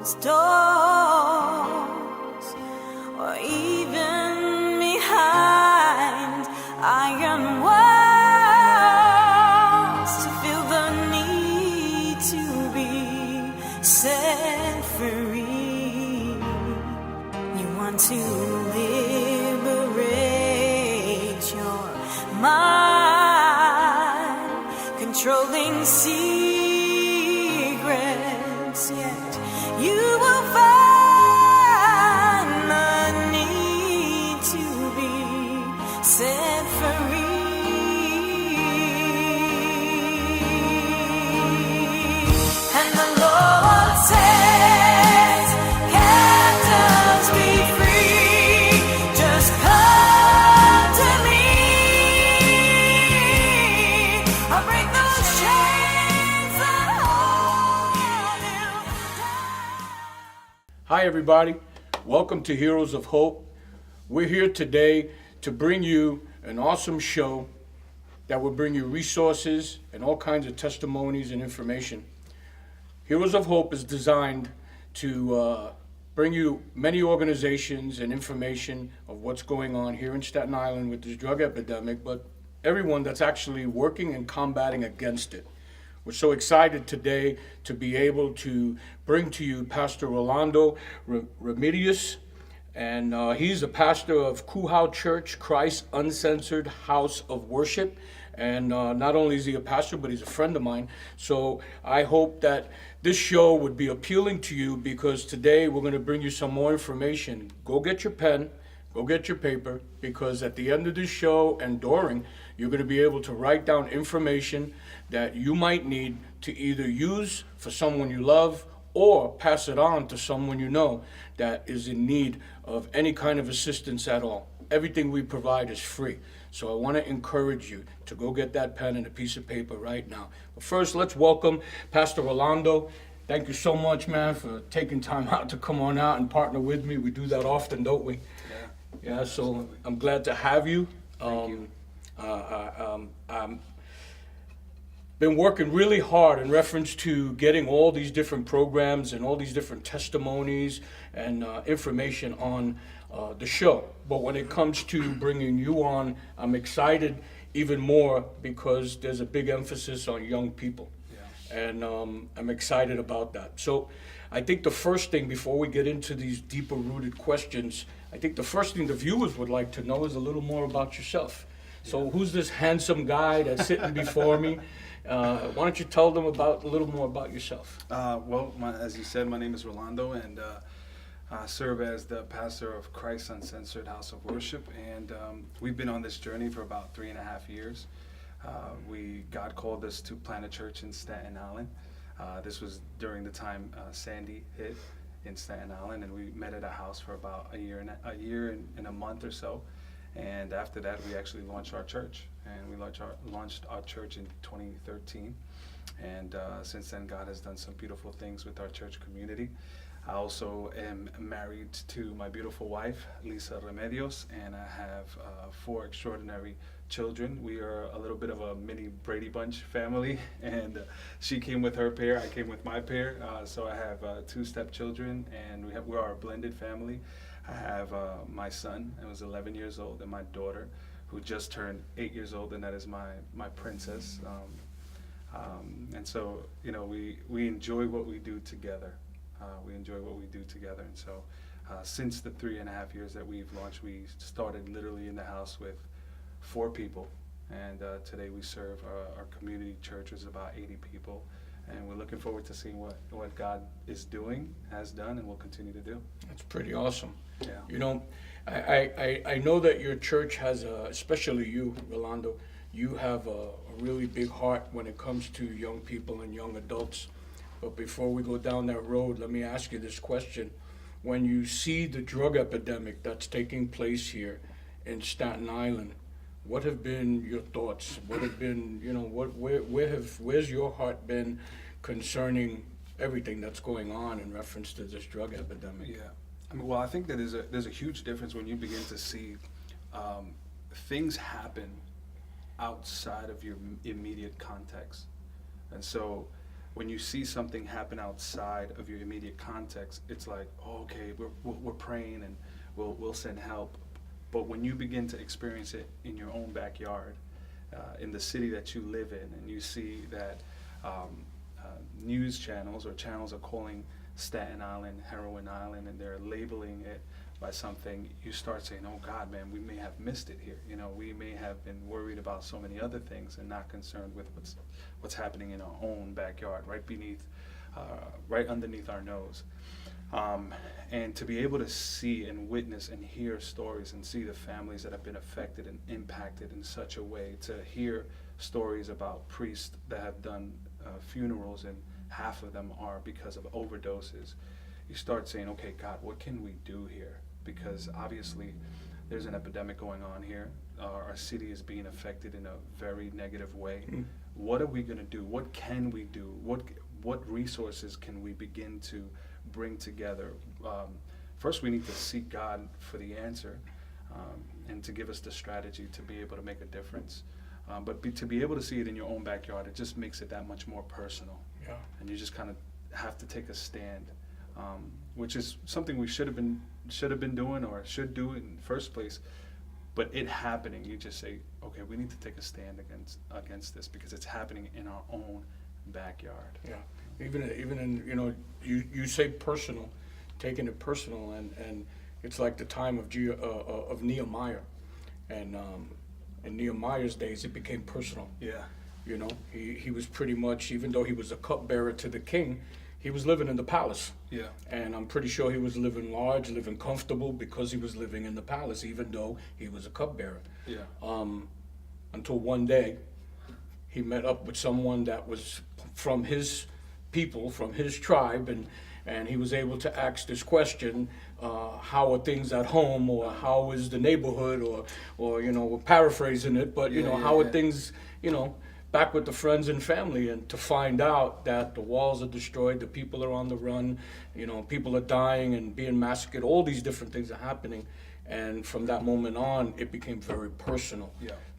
closed doors, or even behind iron walls, to feel the need to be set free. You want to liberate your mind, controlling secrets, yet you will find the need to be set free. And the Lord says, captives be free, just come to me. I'll break those chains that hold you down. Hi everybody, welcome to Heroes of Hope. We're here today to bring you an awesome show that will bring you resources and all kinds of testimonies and information. Heroes of Hope is designed to bring you many organizations and information of what's going on here in Staten Island with this drug epidemic, but everyone that's actually working and combating against it. We're so excited today to be able to bring to you Pastor Rolando Remedios, and he's a pastor of Kuhau Church, Christ Uncensored House of Worship. And not only is he a pastor, but he's a friend of mine. So I hope that this show would be appealing to you, because today we're going to bring you some more information. Go get your pen, go get your paper, because at the end of this show and during, you're going to be able to write down information that you might need to either use for someone you love or pass it on to someone you know that is in need of any kind of assistance at all. Everything we provide is free. So I want to encourage you to go get that pen and a piece of paper right now. But first, let's welcome Pastor Rolando. Thank you so much, man, for taking time out to come on out and partner with me. We do that often, don't we? Yeah, so absolutely. I'm glad to have you. Thank you. I'm been working really hard in reference to getting all these different programs and all these different testimonies and information on the show. But when it comes to bringing you on, I'm excited even more because there's a big emphasis on young people. Yeah. And I'm excited about that. So I think the first thing, before we get into these deeper rooted questions, I think the first thing the viewers would like to know is a little more about yourself. So who's this handsome guy that's sitting before me? Why don't you tell them a little more about yourself? As you said, my name is Rolando, and I serve as the pastor of Christ Uncensored House of Worship, and we've been on this journey for about 3.5 years. God called us to plant a church in Staten Island. This was during the time Sandy hit in Staten Island, and we met at a house for about a year and a month or so. And after that, we actually launched our church, and we launched our church in 2013. And since then, God has done some beautiful things with our church community. I also am married to my beautiful wife, Rolando Remedios, and I have 4 extraordinary children. We are a little bit of a mini Brady Bunch family, and she came with her pair, I came with my pair. So I have 2 stepchildren, and we are a blended family. I have my son, who is 11 years old, and my daughter, who just turned 8 years old, and that is my princess. And so, we enjoy what we do together. And so since the 3.5 years that we've launched, we started literally in the house with 4 people. And today we serve our community church is about 80 people. And we're looking forward to seeing what God is doing, has done, and will continue to do. That's pretty awesome. Yeah. I know that your church has, especially you, Rolando, you have a really big heart when it comes to young people and young adults. But before we go down that road, let me ask you this question. When you see the drug epidemic that's taking place here in Staten Island, what have been your thoughts? What have been, where's your heart been concerning everything that's going on in reference to this drug epidemic? Yeah, I think that there's a huge difference when you begin to see things happen outside of your immediate context. And so when you see something happen outside of your immediate context, it's like, oh, okay, we're praying and we'll send help. But when you begin to experience it in your own backyard, in the city that you live in, and you see that news channels or channels are calling Staten Island Heroin Island, and they're labeling it by something, you start saying, oh God, man, we may have missed it here. You know, we may have been worried about so many other things and not concerned with what's happening in our own backyard, right underneath our nose. And to be able to see and witness and hear stories and see the families that have been affected and impacted in such a way, to hear stories about priests that have done funerals and half of them are because of overdoses, you start saying, okay, God, what can we do here? Because obviously there's an epidemic going on here. Our city is being affected in a very negative way. What are we going to do? What can we do? What resources can we begin to bring together? First, we need to seek God for the answer, and to give us the strategy to be able to make a difference. To be able to see it in your own backyard, it just makes it that much more personal. Yeah. And you just kind of have to take a stand, which is something we should have been doing or should do in the first place. But it happening, you just say, okay, we need to take a stand against this because it's happening in our own backyard. Yeah, even in, you know, you say personal, taking it personal, and it's like the time of Nehemiah, and in Nehemiah's days it became personal. Yeah. You know, he was pretty much, even though he was a cupbearer to the king, he was living in the palace. Yeah. And I'm pretty sure he was living large, living comfortable, because he was living in the palace, even though he was a cupbearer. Yeah. Until one day, he met up with someone that was from his people, from his tribe, and he was able to ask this question, how are things at home, or how is the neighborhood, or you know, we're paraphrasing it, but you know, how are things, you know, back with the friends and family, and to find out that the walls are destroyed, the people are on the run, you know, people are dying and being massacred, all these different things are happening. And from that moment on, it became very personal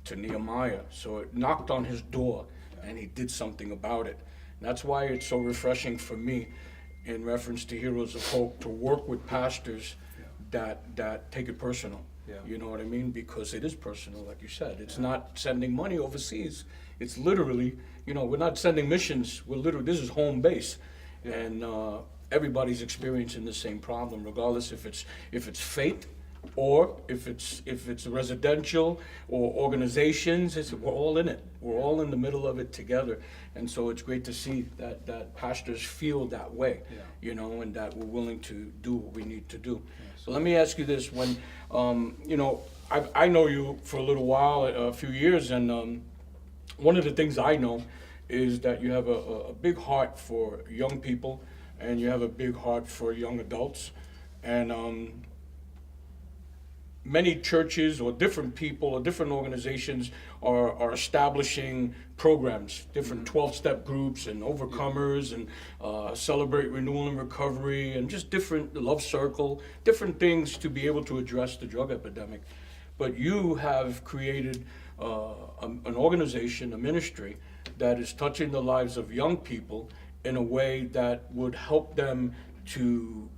to Nehemiah. So it knocked on his door, and he did something about it. And that's why it's so refreshing for me, in reference to Heroes of Hope, to work with pastors that take it personal. You know what I mean? Because it is personal, like you said. It's not sending money overseas. It's literally, you know, we're not sending missions. We're literally, this is home base. And everybody's experiencing the same problem, regardless if it's faith, or if it's residential or organizations. We're all in it. We're all in the middle of it together. And so it's great to see that pastors feel that way, you know, and that we're willing to do what we need to do. So let me ask you this: when, you know, I know you for a little while, a few years, and one of the things I know is that you have a big heart for young people, and you have a big heart for young adults, and many churches or different people or different organizations are establishing programs, different 12-step groups and overcomers, and celebrate renewal and recovery, and just different love circle, different things to be able to address the drug epidemic. But you have created an organization, a ministry, that is touching the lives of young people in a way that would help them to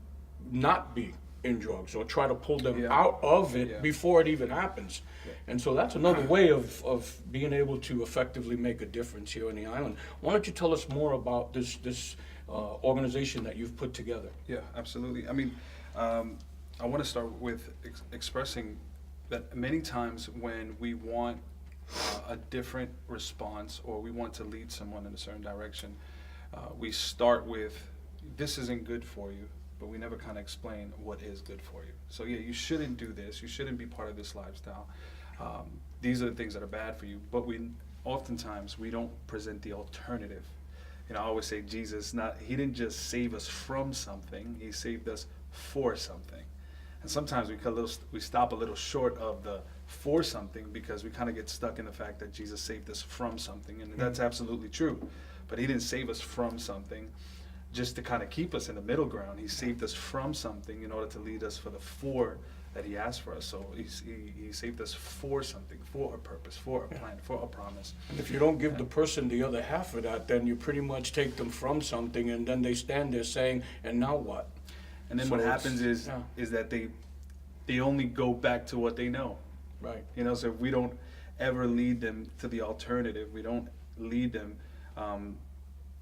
not be in drugs, or try to pull them out of it before it even happens. And so that's another way of being able to effectively make a difference here on the island. Why don't you tell us more about this organization that you've put together? Yeah, absolutely. I mean, I want to start with expressing that many times when we want a different response, or we want to lead someone in a certain direction, we start with, this isn't good for you, but we never kind of explain what is good for you. So yeah, you shouldn't do this, you shouldn't be part of this lifestyle. These are the things that are bad for you, but oftentimes we don't present the alternative. You know, I always say Jesus, he didn't just save us from something, he saved us for something. And sometimes we stop a little short of the for something, because we kind of get stuck in the fact that Jesus saved us from something, and that's absolutely true. But he didn't save us from something just to kind of keep us in the middle ground. He saved us from something in order to lead us for the for that he has for us. So he saved us for something, for a purpose, for a plan, for a promise. And if you don't give the person the other half of that, then you pretty much take them from something, and then they stand there saying, and now what? And then So what it's- happens is yeah. is that they only go back to what they know. Right. You know, so if we don't ever lead them to the alternative, we don't lead them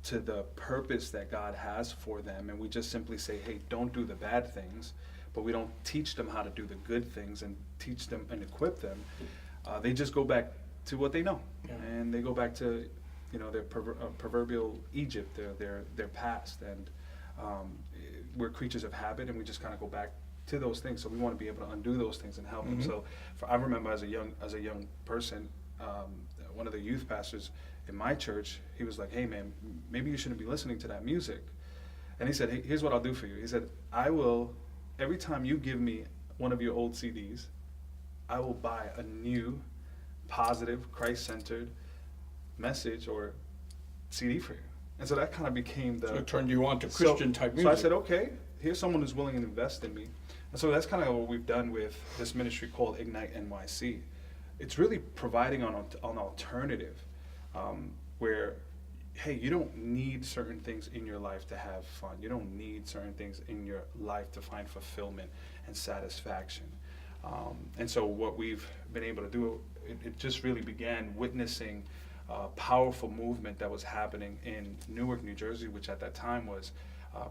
to the purpose that God has for them, and we just simply say, hey, don't do the bad things, but we don't teach them how to do the good things and teach them and equip them, they just go back to what they know. Yeah. And they go back to, you know, their proverbial Egypt, their past. And we're creatures of habit, and we just kind of go back to those things. So we want to be able to undo those things and help them. So I remember as a young person, one of the youth pastors in my church, he was like, hey man, maybe you shouldn't be listening to that music. And he said, hey, here's what I'll do for you. He said, I will, every time you give me one of your old CDs, I will buy a new, positive, Christ-centered message or CD for you. And so that kind of became the... So it turned you on to Christian type music. So I said, okay, here's someone who's willing to invest in me. And so that's kind of what we've done with this ministry called Ignite NYC. It's really providing an alternative where, hey, you don't need certain things in your life to have fun. You don't need certain things in your life to find fulfillment and satisfaction. And so what we've been able to do, it just really began witnessing a powerful movement that was happening in Newark, New Jersey, which at that time was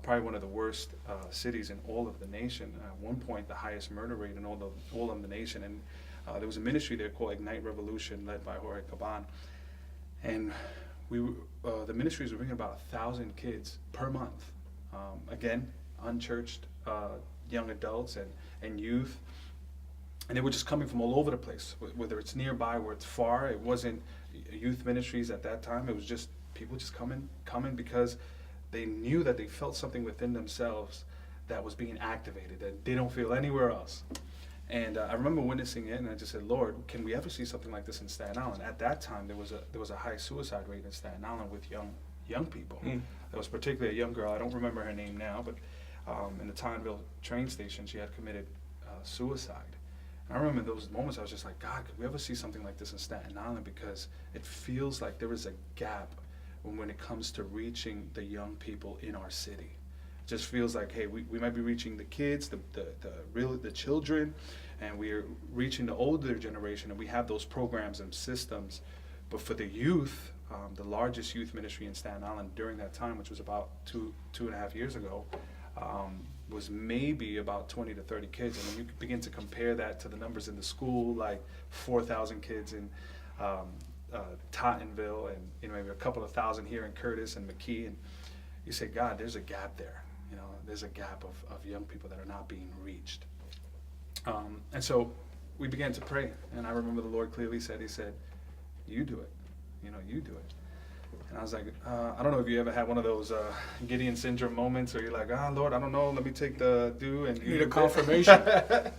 probably one of the worst cities in all of the nation. At one point, the highest murder rate in all of the nation. And there was a ministry there called Ignite Revolution, led by Jorge Caban. And the ministries were bringing about 1,000 kids per month. Again, unchurched young adults and youth. And they were just coming from all over the place, whether it's nearby or it's far. It wasn't youth ministries at that time. It was just people just coming because they knew that they felt something within themselves that was being activated that they don't feel anywhere else. And I remember witnessing it, and I just said, Lord, can we ever see something like this in Staten Island? At that time, there was a high suicide rate in Staten Island with young people. There was particularly a young girl, I don't remember her name now, but in the Tyneville train station, she had committed suicide. And I remember those moments I was just like, God, could we ever see something like this in Staten Island? Because it feels like there is a gap when it comes to reaching the young people in our city. It just feels like, hey, we might be reaching the kids, the children, and we're reaching the older generation, and we have those programs and systems. But for the youth, the largest youth ministry in Staten Island during that time, which was about two and a half years ago, was maybe about 20 to 30 kids. And when you begin to compare that to the numbers in the school, like 4,000 kids in Tottenville, and maybe a couple of thousand here in Curtis and McKee, and you say, God, there's a gap there. There's a gap of young people that are not being reached. And so we began to pray, and I remember the Lord clearly said, he said, you do it. You do it. And I was like, I don't know if you ever had one of those Gideon syndrome moments where you're like, Lord, I don't know, let me take the do. And You need a confirmation. And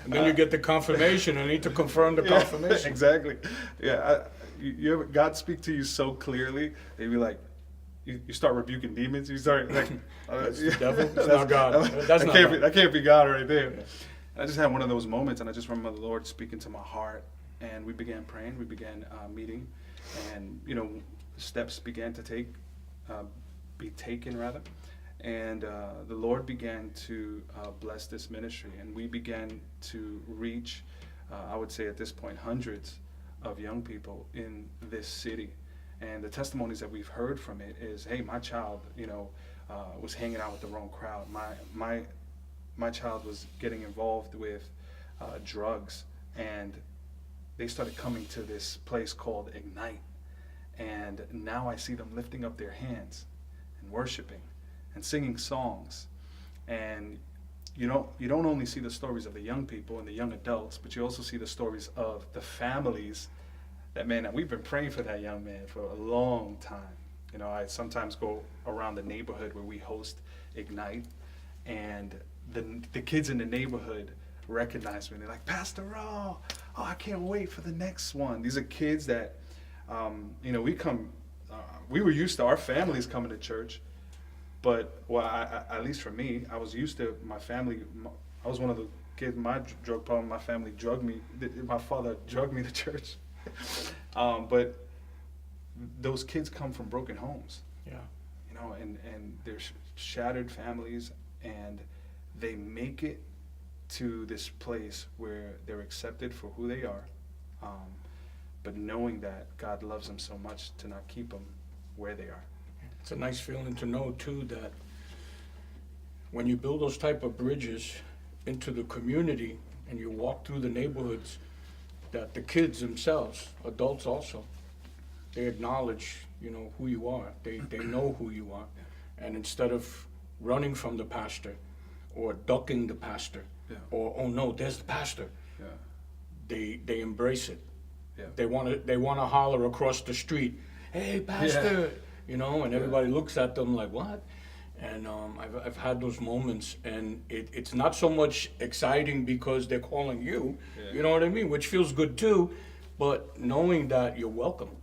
then you get the confirmation, and need to confirm the confirmation. Exactly. Yeah. You ever, God speak to you so clearly, that you be like, you start rebuking demons. You start like, That's the devil. It's not God. That's not God. That can't be God right there. Yeah. I just had one of those moments, and I just remember the Lord speaking to my heart, and we began praying. We began meeting, and steps began to be taken rather, and the Lord began to bless this ministry, and we began to reach, I would say at this point, hundreds of young people in this city. And the testimonies that we've heard from it is, hey, my child, was hanging out with the wrong crowd. My child was getting involved with drugs, and they started coming to this place called Ignite. And now I see them lifting up their hands and worshiping and singing songs. And you don't only see the stories of the young people and the young adults, but you also see the stories of the families that, man, we've been praying for that young man for a long time. I sometimes go around the neighborhood where we host Ignite, and the kids in the neighborhood recognize me. They're like, Pastor Raw, I can't wait for the next one. These are kids that, we were used to our families coming to church, but at least for me, I was used to my family. I was one of the kids, my drug problem, my family drugged me. My father drugged me to church. But those kids come from broken homes. Yeah. You know, and they're shattered families, and they make it to this place where they're accepted for who they are, but knowing that God loves them so much to not keep them where they are. It's a nice feeling to know too that when you build those type of bridges into the community and you walk through the neighborhoods, that the kids themselves, adults also, they acknowledge, you know, who you are. They know who you are. And instead of running from the pastor or ducking the pastor, Yeah. or, oh no, there's the pastor, Yeah. they embrace it. Yeah. They want to holler across the street, hey, pastor, you know, and everybody looks at them like, what? And I've had those moments, and it's not so much exciting because they're calling you, you know what I mean, which feels good too, but knowing that you're welcome,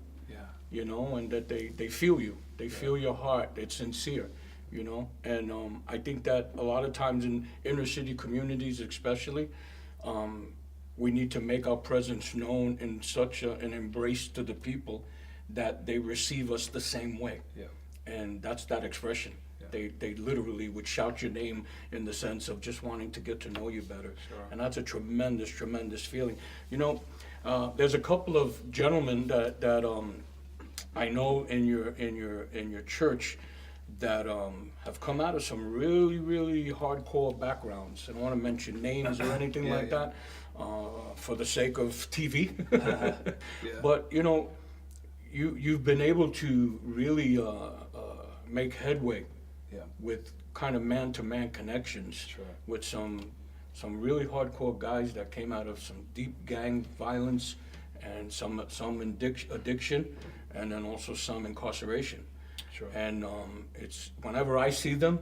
you know, and that they feel you, they feel your heart, it's sincere, you know, and I think that a lot of times in inner city communities especially, we need to make our presence known in such an embrace to the people that they receive us the same way. Yeah. And that's that expression. Yeah. They literally would shout your name in the sense of just wanting to get to know you better. Sure. And that's a tremendous, tremendous feeling. You know, there's a couple of gentlemen that I know in your church that have come out of some really, really hardcore backgrounds. I don't want to mention names or anything like that for the sake of TV. But, you know, you've been able to really make headway with kind of man-to-man connections with some really hardcore guys that came out of some deep gang violence and some addiction, and then also some incarceration. Sure. And it's whenever I see them,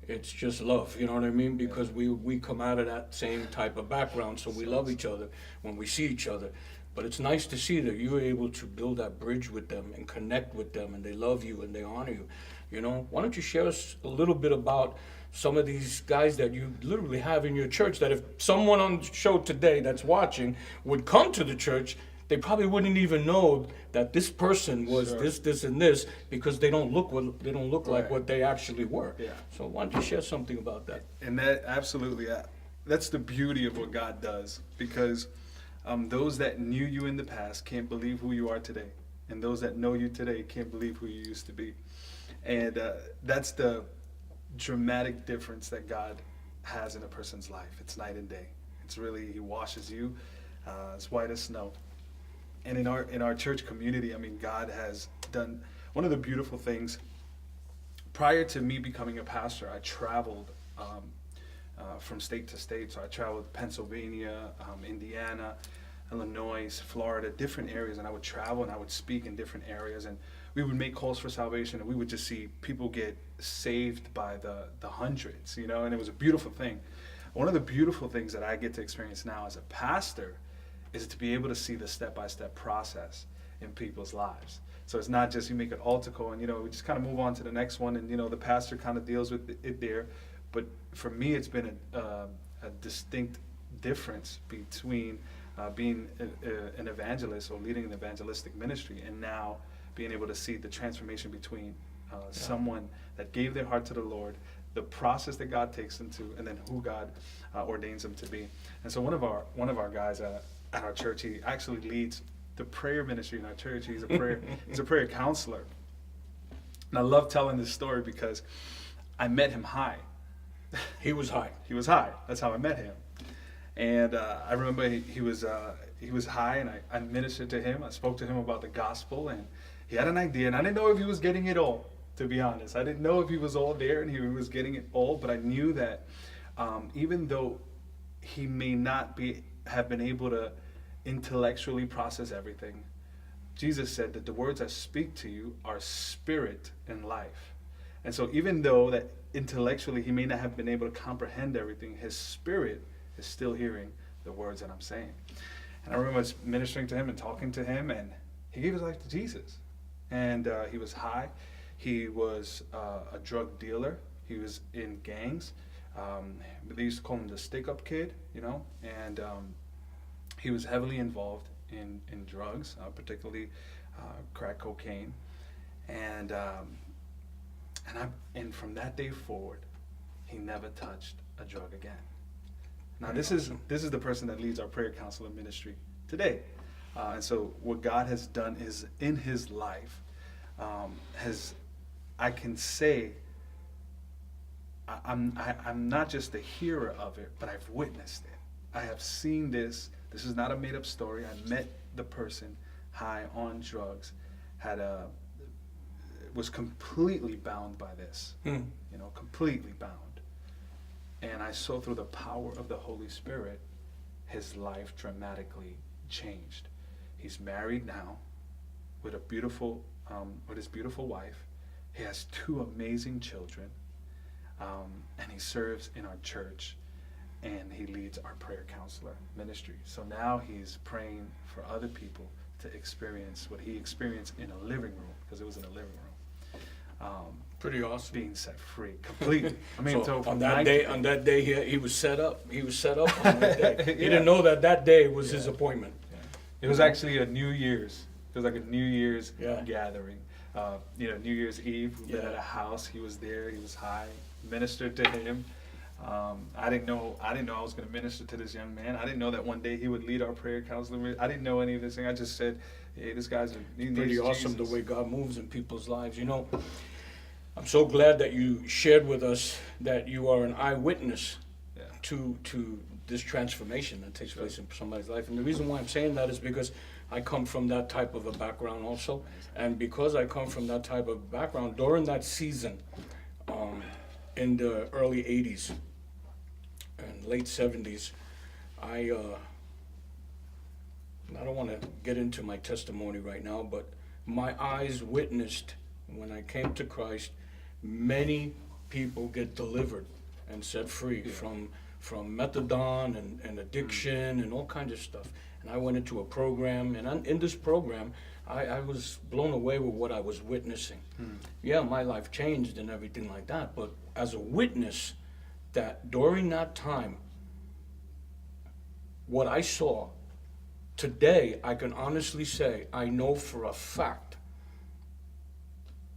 it's just love, you know what I mean? Because we come out of that same type of background, so we love each other when we see each other. But it's nice to see that you're able to build that bridge with them and connect with them, and they love you and they honor you. You know, why don't you share us a little bit about some of these guys that you literally have in your church, that if someone on the show today that's watching would come to the church, they probably wouldn't even know that this person was this, and this, because they don't look like what they actually were. Yeah. So why don't you share something about that? And that absolutely, that's the beauty of what God does, because those that knew you in the past can't believe who you are today, and those that know you today can't believe who you used to be. And that's the dramatic difference that God has in a person's life. It's night and day. It's really, He washes you as white as snow. And in our church community, I mean, God has done one of the beautiful things. Prior to me becoming a pastor, I traveled from state to state. So I traveled Pennsylvania, Indiana, Illinois, Florida, different areas, and I would travel and I would speak in different areas, and we would make calls for salvation, and we would just see people get saved by the hundreds, you know, and it was a beautiful thing. One of the beautiful things that I get to experience now as a pastor is to be able to see the step-by-step process in people's lives. So it's not just you make an altar call and, you know, we just kind of move on to the next one, and, you know, the pastor kind of deals with it there. But for me, it's been a distinct difference between being an evangelist or leading an evangelistic ministry, and now being able to see the transformation between someone that gave their heart to the Lord, the process that God takes them to, and then who God ordains them to be. And so one of our guys at our church, he actually leads the prayer ministry in our church. He's a prayer counselor. And I love telling this story because I met him high. He was high. He was high. That's how I met him. And I remember he was high, and I ministered to him. I spoke to him about the gospel, and he had an idea, and I didn't know if he was getting it all, to be honest. I didn't know if he was all there and he was getting it all, but I knew that even though he may not have been able to intellectually process everything, Jesus said that the words I speak to you are spirit and life. And so even though that intellectually he may not have been able to comprehend everything, his spirit is still hearing the words that I'm saying. And I remember ministering to him and talking to him, and he gave his life to Jesus. And he was high. He was a drug dealer. He was in gangs. They used to call him the stick-up kid, you know, and he was heavily involved in drugs, particularly crack cocaine, and from that day forward, he never touched a drug again. Now this is the person that leads our prayer counselor ministry today, and so what God has done is in his life I can say I'm not just the hearer of it, but I've witnessed it. I have seen this. This is not a made-up story. I met the person high on drugs, was completely bound by this, you know, completely bound. And I saw through the power of the Holy Spirit, his life dramatically changed. He's married now with his beautiful wife. He has 2 amazing children, and he serves in our church, and he leads our prayer counselor ministry. So now he's praying for other people to experience what he experienced in a living room, because it was in a living room. Pretty awesome. Being set free completely. I mean, So from on that day, he was set up. He was set up on that day. He Yeah. didn't know that day was his appointment. It was actually a New Year's. It was like a New Year's Yeah. gathering. You know, New Year's Eve. We met Yeah. at a house. He was there. He was high. Ministered to him. I didn't know I was going to minister to this young man. I didn't know that one day he would lead our prayer counseling. I didn't know any of this thing. I just said, "Hey, this guy's Pretty awesome Jesus." the way God moves in people's lives. You know, I'm so glad that you shared with us that you are an eyewitness Yeah. to this transformation that takes place in somebody's life. And the reason why I'm saying that is because I come from that type of a background also. And because I come from that type of background, during that season, in the early 80s and late 70s, I don't want to get into my testimony right now, but my eyes witnessed when I came to Christ, many people get delivered and set free from methadone and addiction and all kinds of stuff. And I went into a program, and in this program, I was blown away with what I was witnessing. Yeah, my life changed and everything like that, but as a witness, that during that time, what I saw, today I can honestly say, I know for a fact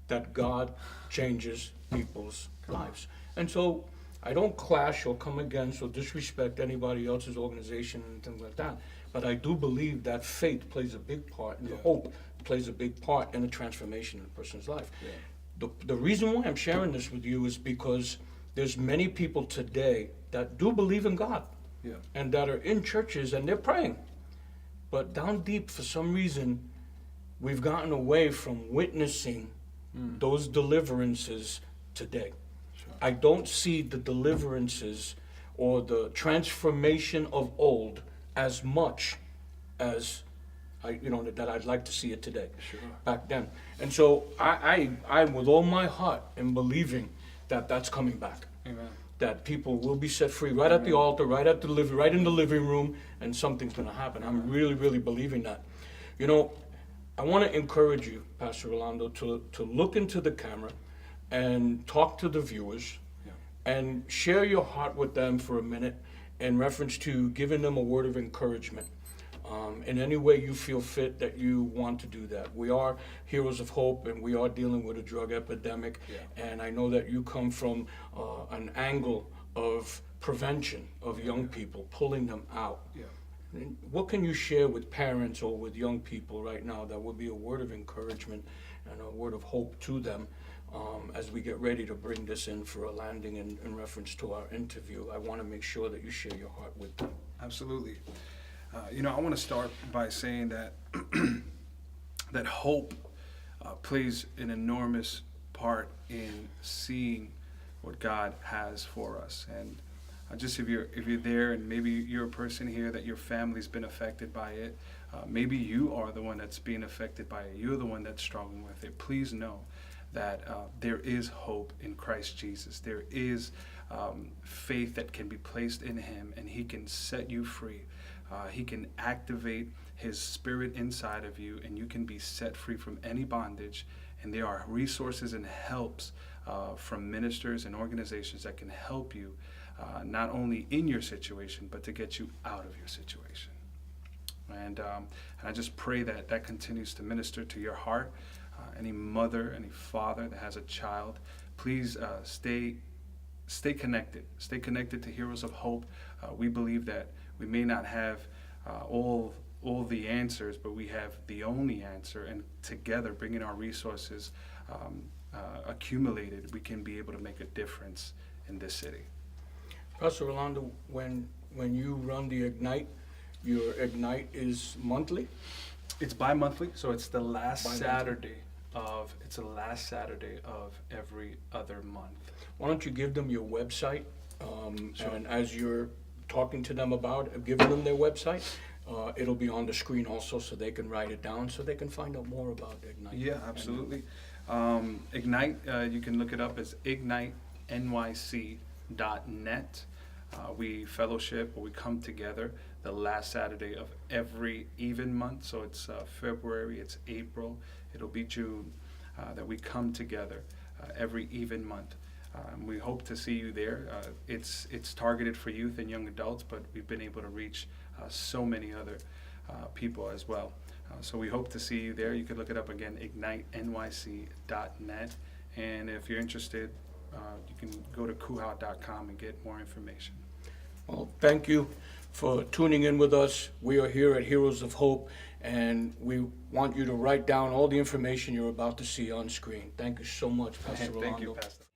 that God changes people's lives. And so I don't clash or come against or disrespect anybody else's organization and things like that. But I do believe that faith plays a big part, and the hope plays a big part in the transformation in a person's life. The reason why I'm sharing this with you is because there's many people today that do believe in God and that are in churches and they're praying. But down deep, for some reason, we've gotten away from witnessing those deliverances today. I don't see the deliverances or the transformation of old as much as that I'd like to see it today. Back then. And so I with all my heart am believing that that's coming back. Amen. That people will be set free right at the altar, right in the living room, and something's going to happen. I'm really, really believing that. You know, I want to encourage you, Pastor Rolando, to look into the camera and talk to the viewers and share your heart with them for a minute in reference to giving them a word of encouragement. In any way you feel fit that you want to do that. We are Heroes of Hope, and we are dealing with a drug epidemic. And I know that you come from an angle of prevention of young people, pulling them out. What can you share with parents or with young people right now that would be a word of encouragement and a word of hope to them as we get ready to bring this in for a landing in reference to our interview? I want to make sure that you share your heart with them. Absolutely. I want to start by saying that that hope plays an enormous part in seeing what God has for us. And just if you're there, and maybe you're a person here that your family's been affected by it, maybe you are the one that's being affected by it. You're the one that's struggling with it. Please know that there is hope in Christ Jesus. There is faith that can be placed in Him, and He can set you free. He can activate His Spirit inside of you, and you can be set free from any bondage. And there are resources and helps from ministers and organizations that can help you not only in your situation, but to get you out of your situation. And I just pray that that continues to minister to your heart. Any mother, any father that has a child, please stay connected. Stay connected to Heroes of Hope. We believe that we may not have all the answers, but we have the only answer. And together, bringing our resources accumulated, we can be able to make a difference in this city. Pastor Rolando, when you run the Ignite, your Ignite is monthly? It's bi-monthly, so it's the last Bi-monthly. Saturday of every other month. Why don't you give them your website? Sure. And as you're talking to them about giving them their website, it'll be on the screen also, so they can write it down, so they can find out more about Ignite. Yeah, absolutely. Ignite, you can look it up as ignitenyc.net. We fellowship, or we come together the last Saturday of every even month. So it's February, it's April, it'll be June, that we come together every even month. We hope to see you there. It's targeted for youth and young adults, but we've been able to reach so many other people as well. So we hope to see you there. You can look it up again, ignitenyc.net. And if you're interested, you can go to kuha.com and get more information. Well, thank you for tuning in with us. We are here at Heroes of Hope, and we want you to write down all the information you're about to see on screen. Thank you so much, Pastor Rolando. Thank you, Pastor.